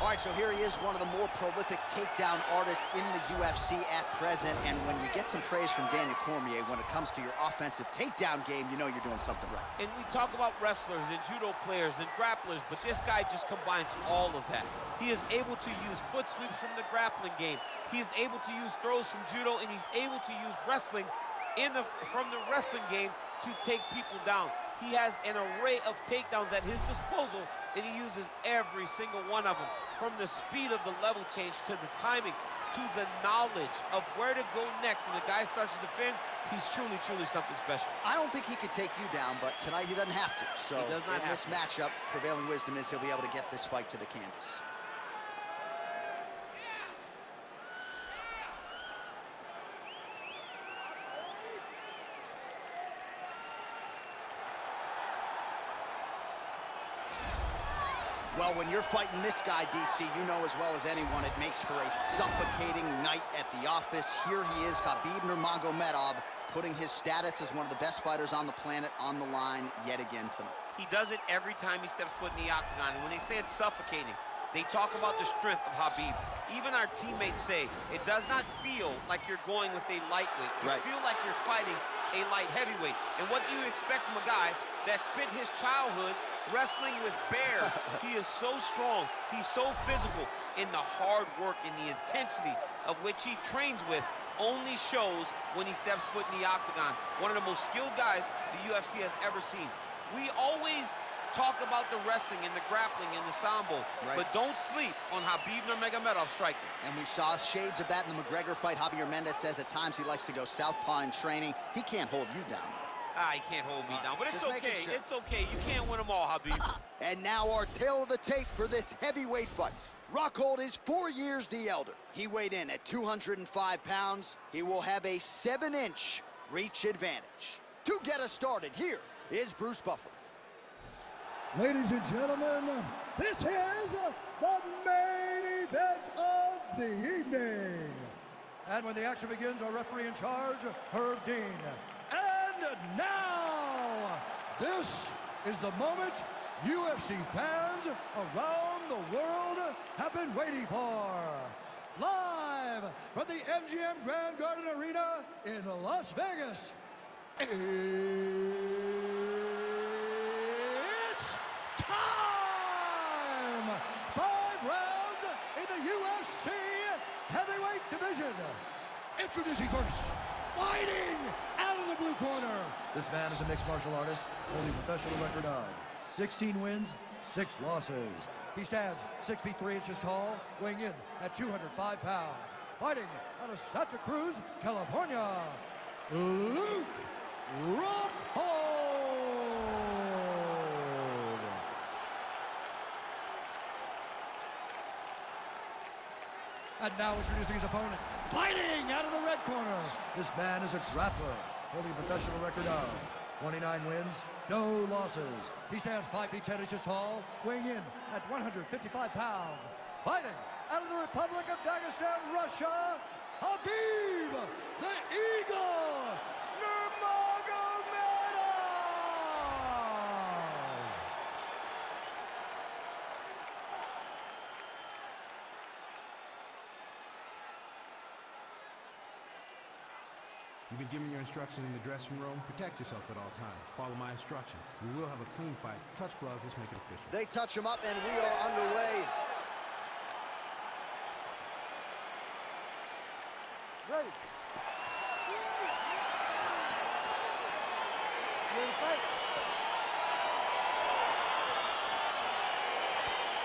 All right, so here he is, one of the more prolific takedown artists in the UFC at present. And when you get some praise from Daniel Cormier, when it comes to your offensive takedown game, you know you're doing something right. And we talk about wrestlers and judo players and grapplers, but this guy just combines all of that. He is able to use foot sweeps from the grappling game. He is able to use throws from judo, and he's able to use wrestling from the wrestling game to take people down. He has an array of takedowns at his disposal, and he uses every single one of them. From the speed of the level change to the timing to the knowledge of where to go next when the guy starts to defend, he's truly, truly something special. I don't think he could take you down, but tonight he doesn't have to. So in this matchup, prevailing wisdom is he'll be able to get this fight to the canvas. Well, when you're fighting this guy, DC, you know as well as anyone, it makes for a suffocating night at the office. Here he is, Khabib Nurmagomedov, putting his status as one of the best fighters on the planet on the line yet again tonight. He does it every time he steps foot in the octagon. And when they say it's suffocating, they talk about the strength of Khabib. Even our teammates say it does not feel like you're going with a lightweight. You feel like you're fighting a light heavyweight. And what do you expect from a guy that spent his childhood wrestling with bears? He is so strong, he's so physical, and the hard work and the intensity of which he trains with only shows when he steps foot in the octagon. One of the most skilled guys the UFC has ever seen. We always talk about the wrestling and the grappling and the sambo, but don't sleep on Khabib Nurmagomedov striking. And we saw shades of that in the McGregor fight. Javier Mendez says at times he likes to go southpaw in training. He can't hold you down. He can't hold me down, but it's okay. Sure. It's okay. You can't win them all, Khabib. And now our tail of the tape for this heavyweight fight. Rockhold is 4 years the elder. He weighed in at 205 pounds. He will have a 7-inch reach advantage. To get us started, here is Bruce Buffer. Ladies and gentlemen, this is the main event of the evening. And when the action begins, our referee in charge, Herb Dean. And now, this is the moment UFC fans around the world have been waiting for. Live from the MGM Grand Garden Arena in Las Vegas. It's time! 5 rounds in the UFC heavyweight division. Introducing first, fighting out of the blue corner. This man is a mixed martial artist, holding a professional record of 16 wins, 6 losses. He stands 6 feet 3 inches tall, weighing in at 205 pounds. Fighting out of Santa Cruz, California, Luke Rockhold. And now introducing his opponent, fighting out of the red corner. This man is a grappler, holding a professional record of 29 wins, no losses. He stands 5 feet 10 inches tall, weighing in at 155 pounds. Fighting out of the Republic of Dagestan, Russia, Khabib the Eagle Nurmagomedov. You've been given your instructions in the dressing room. Protect yourself at all times. Follow my instructions. We will have a clean fight. Touch gloves. Let's make it official. They touch him up, and we are underway. Ready. Ready to fight.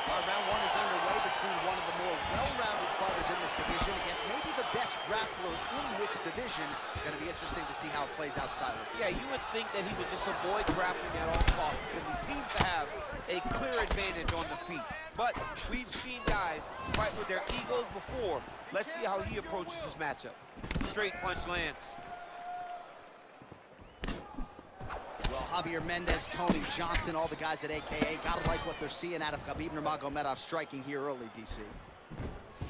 Round 1 is underway between one of the more well-rounded fighters in this division against maybe the best grappler in this division. Going to be interesting to see how it plays out stylistically. Yeah, you would think that he would just avoid grappling at all costs because he seems to have a clear advantage on the feet. But we've seen guys fight with their egos before. Let's see how he approaches this matchup. Straight punch lands. Well, Javier Mendez, Tony Johnson, all the guys at AKA, gotta like what they're seeing out of Khabib Nurmagomedov striking here early, DC.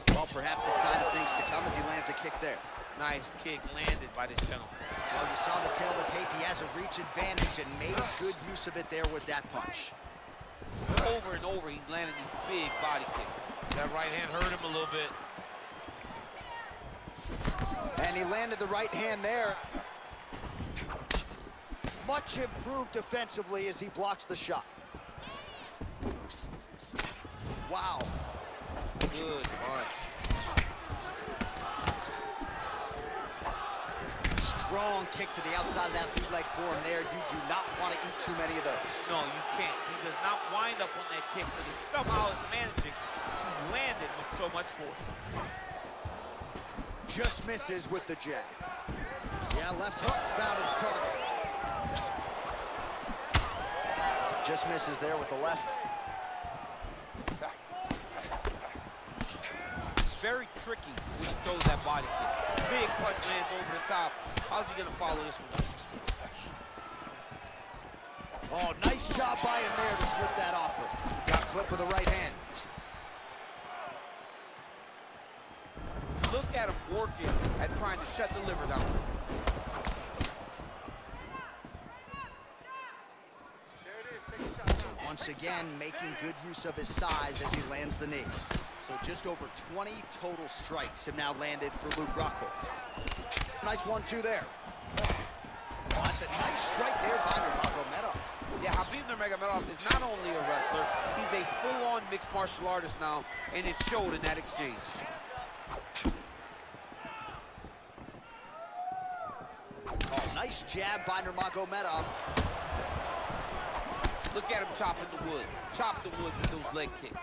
Well, perhaps a sign of things to come as he lands a kick there. Nice kick landed by this gentleman. Well, you saw the tail of the tape. He has a reach advantage and made good use of it there with that punch. Over and over, he's landing these big body kicks. That right hand hurt him a little bit. And he landed the right hand there. Much improved defensively as he blocks the shot. Wow. Good punch. Strong kick to the outside of that lead leg form there. You do not want to eat too many of those. No, you can't. He does not wind up on that kick, but he somehow is managing to land it with so much force. Just misses with the jab. Yeah, left hook found his target. Just misses there with the left. It's very tricky when he throws that body kick. Big punch lands over the top. How's he gonna follow this one? Oh, nice job by him there to slip that offer. Got clipped with the right hand. Look at him working at trying to shut the liver down. So once again, making good use of his size as he lands the knee. So just over 20 total strikes have now landed for Luke Rockhold. Nice 1-2 there. Oh, that's a nice strike there by Nurmagomedov. Yeah, Khabib Nurmagomedov is not only a wrestler, he's a full-on mixed martial artist now, and it showed in that exchange. Oh, nice jab by Nurmagomedov. Look at him chopping the wood. Chop the wood with those leg kicks.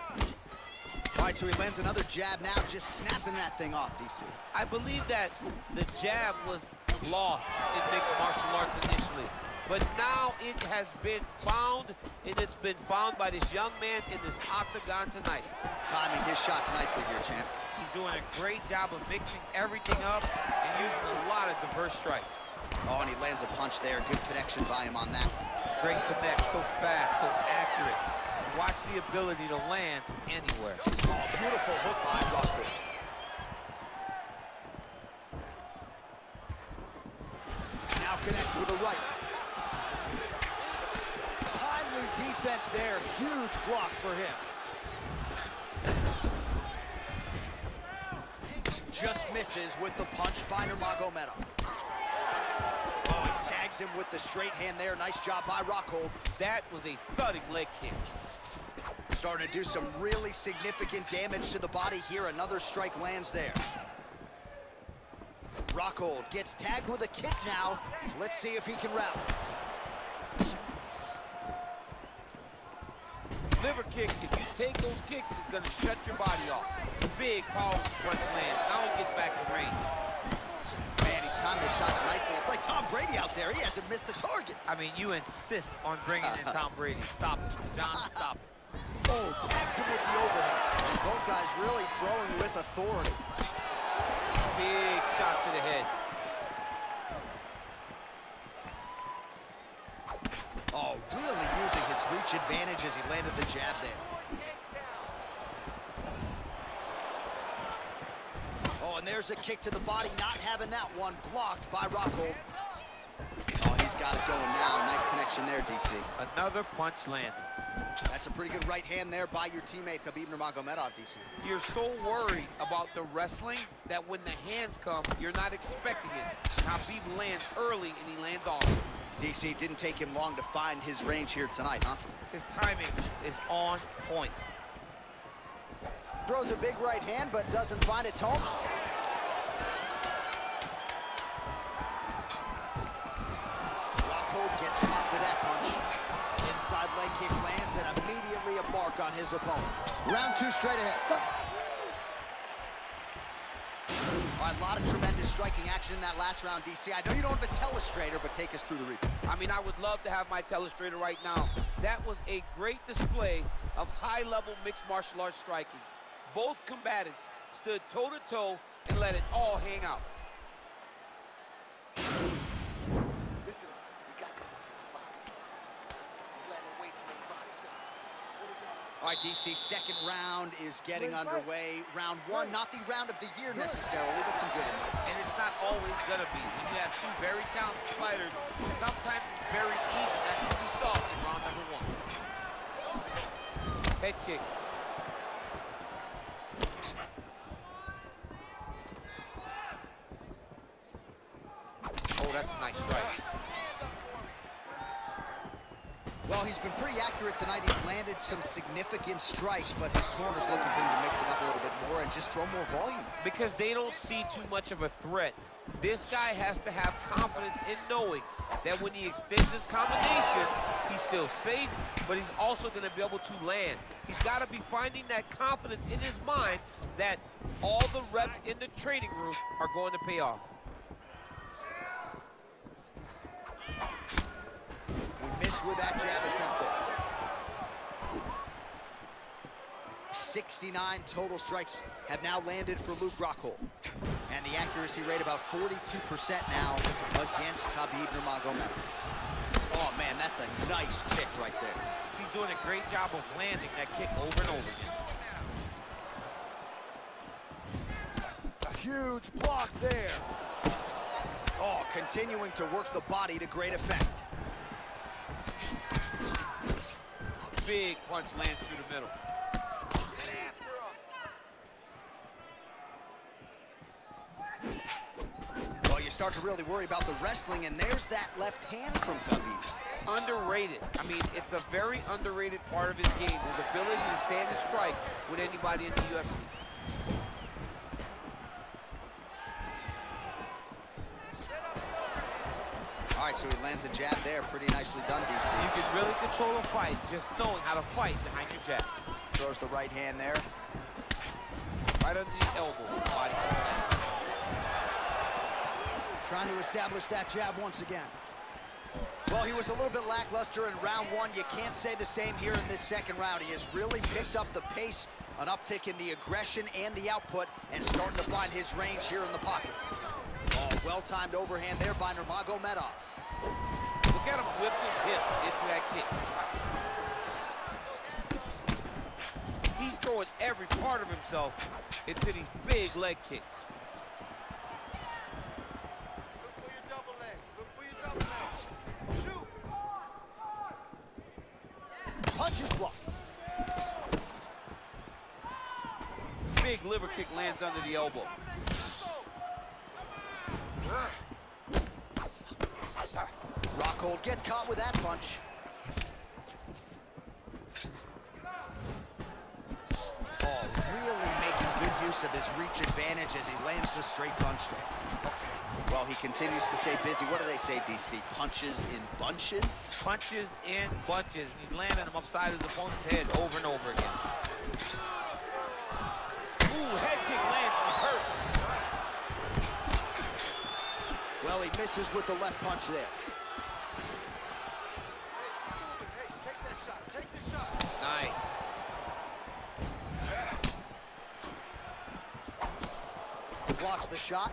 All right, so he lands another jab now, just snapping that thing off, DC. I believe that the jab was lost in mixed martial arts initially, but now it has been found, and it's been found by this young man in this octagon tonight. Timing his shots nicely here, champ. He's doing a great job of mixing everything up and using a lot of diverse strikes. Oh, and he lands a punch there. Good connection by him on that. Great connect, so fast, so accurate. Watch the ability to land from anywhere. Oh, beautiful hook by Rockhold. Now connects with a right. Timely defense there. Huge block for him. Just misses with the punch by Nurmagomedov. Oh, he tags him with the straight hand there. Nice job by Rockhold. That was a thudding leg kick. Starting to do some really significant damage to the body here. Another strike lands there. Rockhold gets tagged with a kick now. Let's see if he can rally. Liver kicks, if you take those kicks, it's gonna shut your body off. Big, powerful punch land. Now he gets back in range. Man, he's timed his shots nicely. It's like Tom Brady out there. He hasn't missed the target. I mean, you insist on bringing in Tom Brady. Stop it. John, stop it. Oh, tags him with the overhand. Both guys really throwing with authority. Big shot to the head. Oh, really using his reach advantage as he landed the jab there. Oh, and there's a kick to the body, not having that one blocked by Rockhold. Oh, he's got it going now. Nice connection there, DC. Another punch landed. That's a pretty good right hand there by your teammate, Khabib Nurmagomedov, DC. You're so worried about the wrestling that when the hands come, you're not expecting it. Khabib lands early, and he lands often. DC, didn't take him long to find his range here tonight, huh? His timing is on point. Throws a big right hand, but doesn't find its home. Rockhold gets caught with that punch. Inside leg kick lands and immediately a mark on his opponent. Round 2 straight ahead. All right, a lot of tremendous striking action in that last round, DC. I know you don't have a telestrator, but take us through the replay. I mean, I would love to have my telestrator right now. That was a great display of high-level mixed martial arts striking. Both combatants stood toe-to-toe and let it all hang out. Listen, you got to protect your body. He's landing way too many body shots. What is that? All right, DC, second round is getting underway. Round 1, not the round of the year necessarily, but some good in it. And it's not always gonna be. When you have two very talented fighters, sometimes it's very even. That's what we saw in round number 1. Head kick. that's a nice strike. Well, he's been pretty accurate tonight. He's landed some significant strikes, but his corner's looking for him to mix it up a little bit more and just throw more volume. Because they don't see too much of a threat. This guy has to have confidence in knowing that when he extends his combinations, he's still safe, but he's also going to be able to land. He's got to be finding that confidence in his mind that all the reps in the training room are going to pay off. He missed with that jab attempt there. 69 total strikes have now landed for Luke Rockhold. And the accuracy rate about 42% now against Khabib Nurmagomedov. Oh, man, that's a nice kick right there. He's doing a great job of landing that kick over and over again. A huge block there. Oh, continuing to work the body to great effect. Big punch lands through the middle. Well, you start to really worry about the wrestling, and there's that left hand from Khabib. Underrated. I mean, it's a very underrated part of his game, his ability to stand and strike with anybody in the UFC. All right, so he lands a jab there. Pretty nicely done, DC. You can really control a fight just knowing how to fight behind your jab. Throws the right hand there. Right under the elbow. Body. Trying to establish that jab once again. Well, he was a little bit lackluster in round one. You can't say the same here in this second round. He has really picked up the pace, an uptick in the aggression and the output, and starting to find his range here in the pocket. Oh, well-timed overhand there by Nurmagomedov. Look at him whip his hip into that kick. He's throwing every part of himself into these big leg kicks. Look for your double leg. Look for your double leg. Shoot! Punches blocked. Big liver kick lands under the elbow. Rockhold gets caught with that punch. Oh, really making good use of his reach advantage as he lands the straight punch there. Well, he continues to stay busy. What do they say, DC? Punches in bunches? Punches in bunches. He's landing them upside his opponent's head over and over again. Ooh, head kick lands. He's hurt. Well, he misses with the left punch there. Hey, take that shot. Take the shot. Nice. Blocks the shot.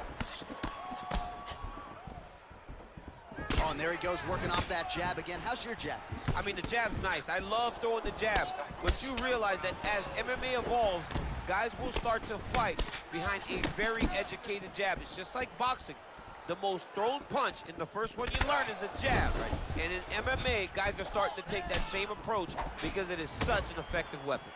Oh, and there he goes, working off that jab again. How's your jab? I mean, the jab's nice. I love throwing the jab. But you realize that as MMA evolves, guys will start to fight behind a very educated jab. It's just like boxing. The most thrown punch in the first one you learn is a jab. Right. And in MMA, guys are starting to take that same approach because it is such an effective weapon.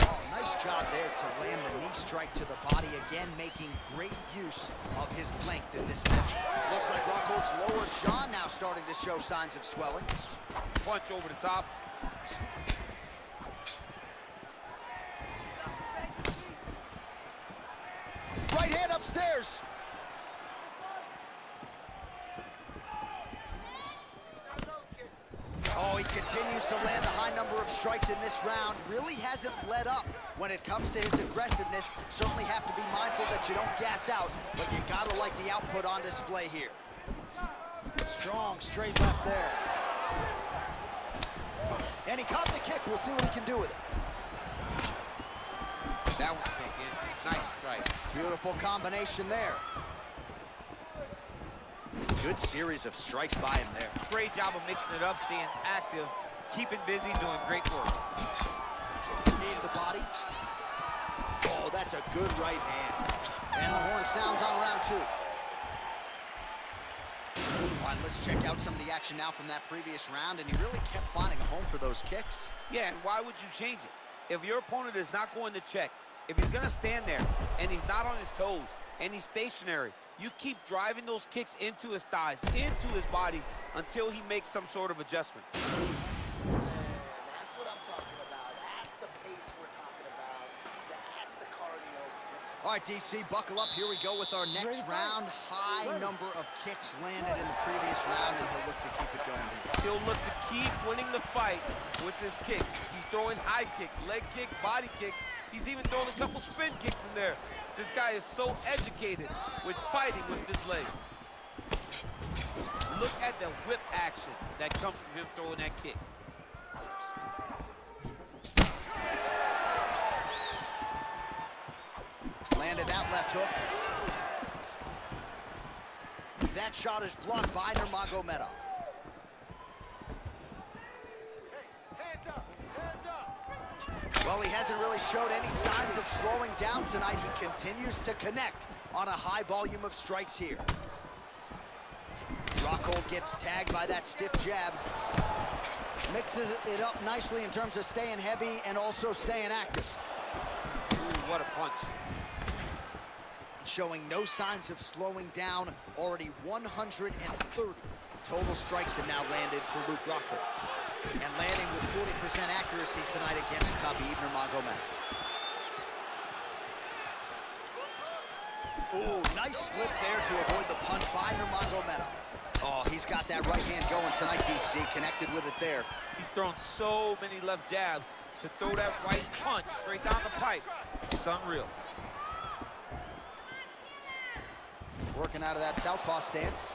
Oh, nice job there to land the knee strike to the body, again making great use of his length in this match. Looks like Rockhold's lower jaw now starting to show signs of swelling. Punch over the top. Right hand upstairs. Oh, he continues to land a high number of strikes in this round. Really hasn't let up when it comes to his aggressiveness. Certainly have to be mindful that you don't gas out, but you gotta like the output on display here. Strong straight left there. And he caught the kick. We'll see what he can do with it. That one's making nice strike. Beautiful combination there. Good series of strikes by him there. Great job of mixing it up, staying active, keeping busy, doing great work. Knee to the body. Oh, that's a good right hand. And the horn sounds on round two. All right, let's check out some of the action now from that previous round, and he really kept finding a home for those kicks. Yeah, and why would you change it? If your opponent is not going to check, if he's going to stand there and he's not on his toes and he's stationary, You keep driving those kicks into his thighs, into his body, until he makes some sort of adjustment. That's what I'm talking about. That's the pace we're talking about. That's the cardio. All right, DC, buckle up. Here we go with our next round. High number of kicks landed in the previous round, and he'll look to keep it going here. He'll look to keep winning the fight with his kicks. He's throwing high kick, leg kick, body kick. He's even throwing a couple spin kicks in there. This guy is so educated with fighting with his legs. Look at the whip action that comes from him throwing that kick. Landed that left hook. That shot is blocked by Nurmagomedov. Hey, hands up, hands up. Well, he hasn't really showed any signs of slowing down tonight. He continues to connect on a high volume of strikes here. Rockhold gets tagged by that stiff jab. Mixes it up nicely in terms of staying heavy and also staying active. Ooh, what a punch. Showing no signs of slowing down. Already 130 total strikes have now landed for Luke Rockhold. And landing with 40% accuracy tonight against Khabib Nurmagomedov. Ooh, nice slip there to avoid the punch by Nurmagomedov. Oh, he's got that right hand going tonight, DC. Connected with it there. He's thrown so many left jabs to throw that right punch straight down the pipe. It's unreal. Working out of that southpaw stance.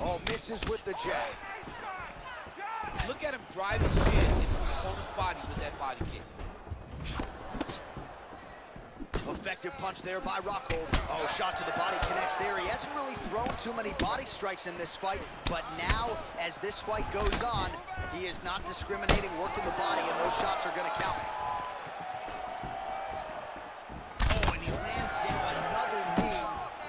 Oh, misses with the jab. Look at him drive his shin into his opponent's body with that body kick. Effective punch there by Rockhold. Oh, shot to the body connects there. He hasn't really thrown too many body strikes in this fight, but now, as this fight goes on, he is not discriminating, working the body, and those shots are going to count. Oh, and he lands yet another knee.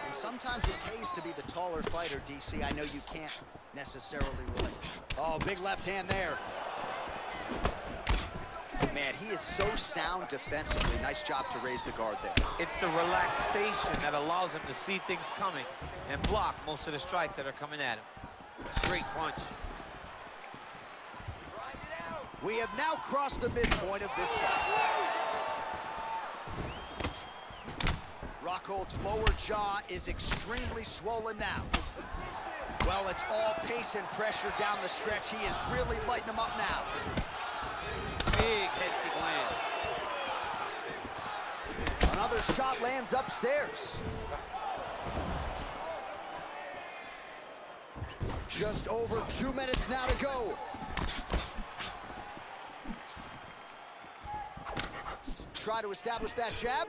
And sometimes it pays to be the taller fighter, DC. I know you can't necessarily relate. Oh, big left hand there. Man, he is so sound defensively. Nice job to raise the guard there. It's the relaxation that allows him to see things coming and block most of the strikes that are coming at him. Great punch. We have now crossed the midpoint of this fight. Rockhold's lower jaw is extremely swollen now. Well, it's all pace and pressure down the stretch. He is really lighting him up now. Big head kick land. Another shot lands upstairs. Just over 2 minutes now to go. Try to establish that jab.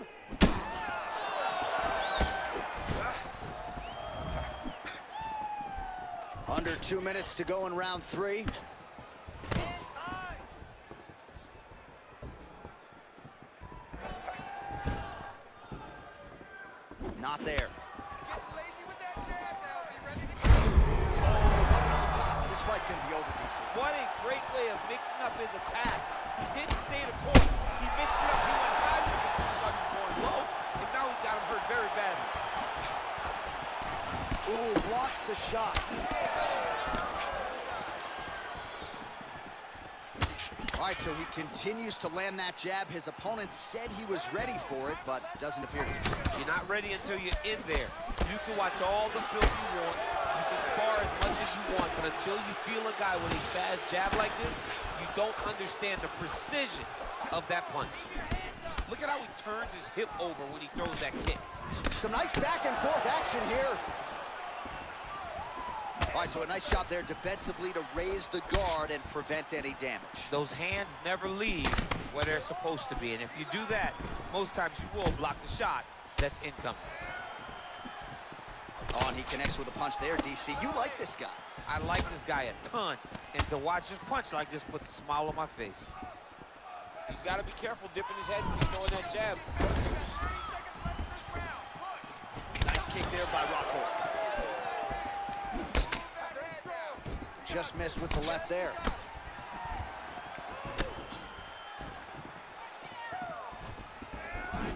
Under 2 minutes to go in round 3. Not there. He's getting lazy with that jab now. Be ready to go. Oh, right on the top. This fight's gonna be over, DC. What a great way of mixing up his attack. He didn't stay the course. He mixed it up. He went high with his going low, and now he's got him hurt very badly. Ooh, blocks the shot. All right, so he continues to land that jab. His opponent said he was ready for it, but doesn't appear to be. You're not ready until you're in there. You can watch all the film you want. You can spar as much as you want, but until you feel a guy with a fast jab like this, you don't understand the precision of that punch. Look at how he turns his hip over when he throws that kick. Some nice back and forth action here. All right, so a nice job there defensively to raise the guard and prevent any damage. Those hands never leave where they're supposed to be, and if you do that, most times you will block the shot that's incoming. Oh, and he connects with a punch there, DC. You like this guy. I like this guy a ton, and to watch his punch like this puts a smile on my face. He's got to be careful dipping his head when he's throwing that jab. 30 seconds left in this round. Push. Nice kick there by Rockhold. Just missed with the left there.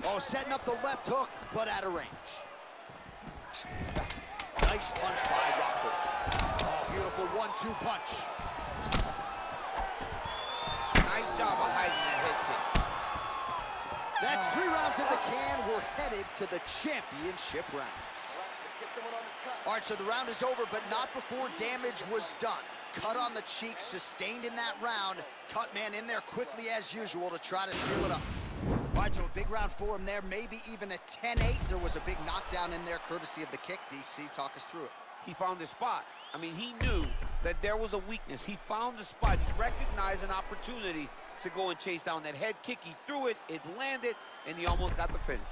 Oh, setting up the left hook, but out of range. Nice punch by Rockhold. Oh, beautiful 1-2 punch. Nice job of hiding that head kick. That's 3 rounds in the can. We're headed to the championship rounds. All right, so the round is over, but not before damage was done. Cut on the cheek, sustained in that round. Cut man in there quickly as usual to try to seal it up. All right, so a big round for him there, maybe even a 10-8. There was a big knockdown in there, courtesy of the kick. DC, talk us through it. He found his spot. I mean, he knew that there was a weakness. He found the spot. He recognized an opportunity to go and chase down that head kick. He threw it, it landed, and he almost got the finish.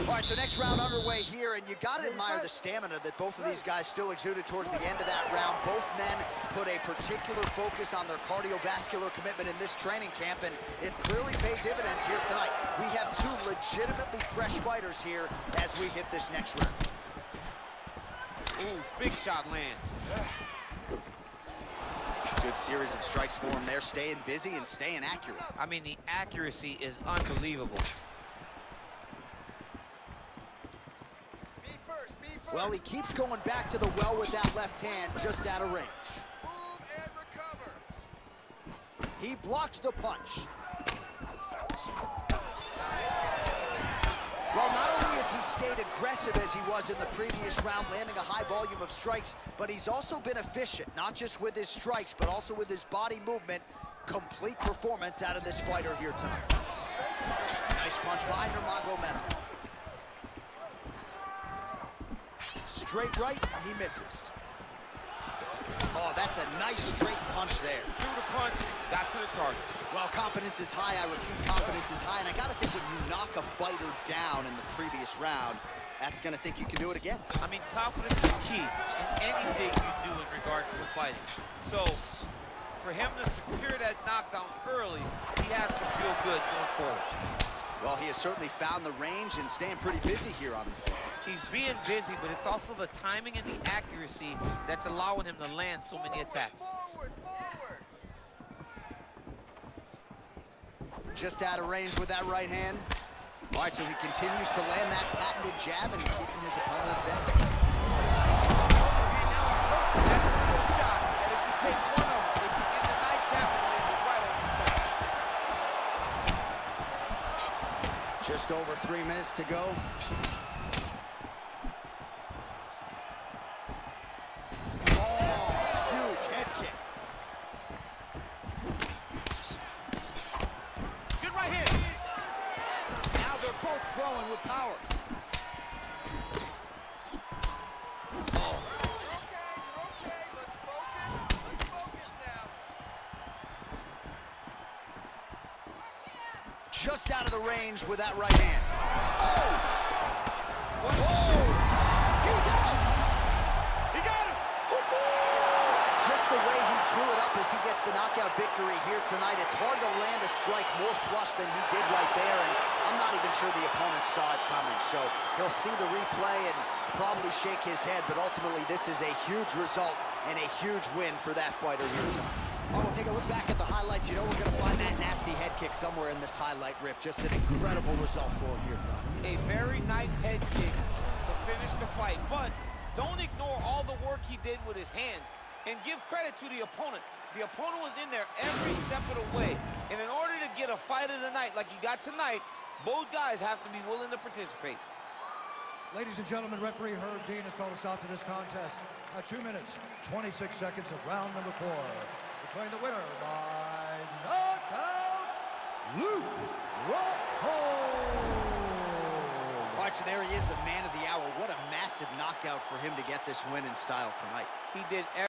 All right, so next round underway here, and you got to admire the stamina that both of these guys still exuded towards the end of that round. Both men put a particular focus on their cardiovascular commitment in this training camp, and it's clearly paid dividends here tonight. We have 2 legitimately fresh fighters here as we hit this next round. Ooh, big shot lands. Good series of strikes for him there, staying busy and staying accurate. I mean, the accuracy is unbelievable. Well, he keeps going back to the well with that left hand, just out of range. Move and recover. He blocks the punch. Well, not only has he stayed aggressive as he was in the previous round, landing a high volume of strikes, but he's also been efficient, not just with his strikes, but also with his body movement. Complete performance out of this fighter here tonight. Nice punch by Nurmagomedov. Straight right, he misses. Oh, that's a nice straight punch there. Threw the punch, got to the target. Well, confidence is high. I repeat, confidence is high. And I got to think when you knock a fighter down in the previous round, that's going to think you can do it again. I mean, confidence is key in anything you do in regards to fighting. So, for him to secure that knockdown early, he has to feel good going forward. Well, he has certainly found the range and staying pretty busy here on the field. He's being busy, but it's also the timing and the accuracy that's allowing him to land so many attacks. Forward, forward. Just out of range with that right hand. All right, so he continues to land that patented jab and keeping his opponent at bay. That's 4 shots, and if you take one of them, if you get the knife down, land right on his face. Just over 3 minutes to go. Throwing with power. Oh. You're okay. Let's focus now. Just out of the range with that right hand. Oh! Oh! He's out! He got him! Just the way he drew it up as he gets the knockout victory here tonight. It's hard to land a strike more flush than he did right there, and I'm not even sure the opponent saw it coming, so he'll see the replay and probably shake his head, but ultimately this is a huge result and a huge win for that fighter here tonight. All right, we'll take a look back at the highlights. You know we're going to find that nasty head kick somewhere in this highlight rip. Just an incredible result for him here tonight. A very nice head kick to finish the fight, but don't ignore all the work he did with his hands, and give credit to the opponent. The opponent was in there every step of the way, and in order to get a fight of the night like you got tonight, both guys have to be willing to participate. Ladies and gentlemen, referee Herb Dean has called a stop to this contest at 2 minutes, 26 seconds of round number 4. Declaring the winner by knockout, Luke Rockhold. All right, so there he is, the man of the hour. What a massive knockout for him to get this win in style tonight. He did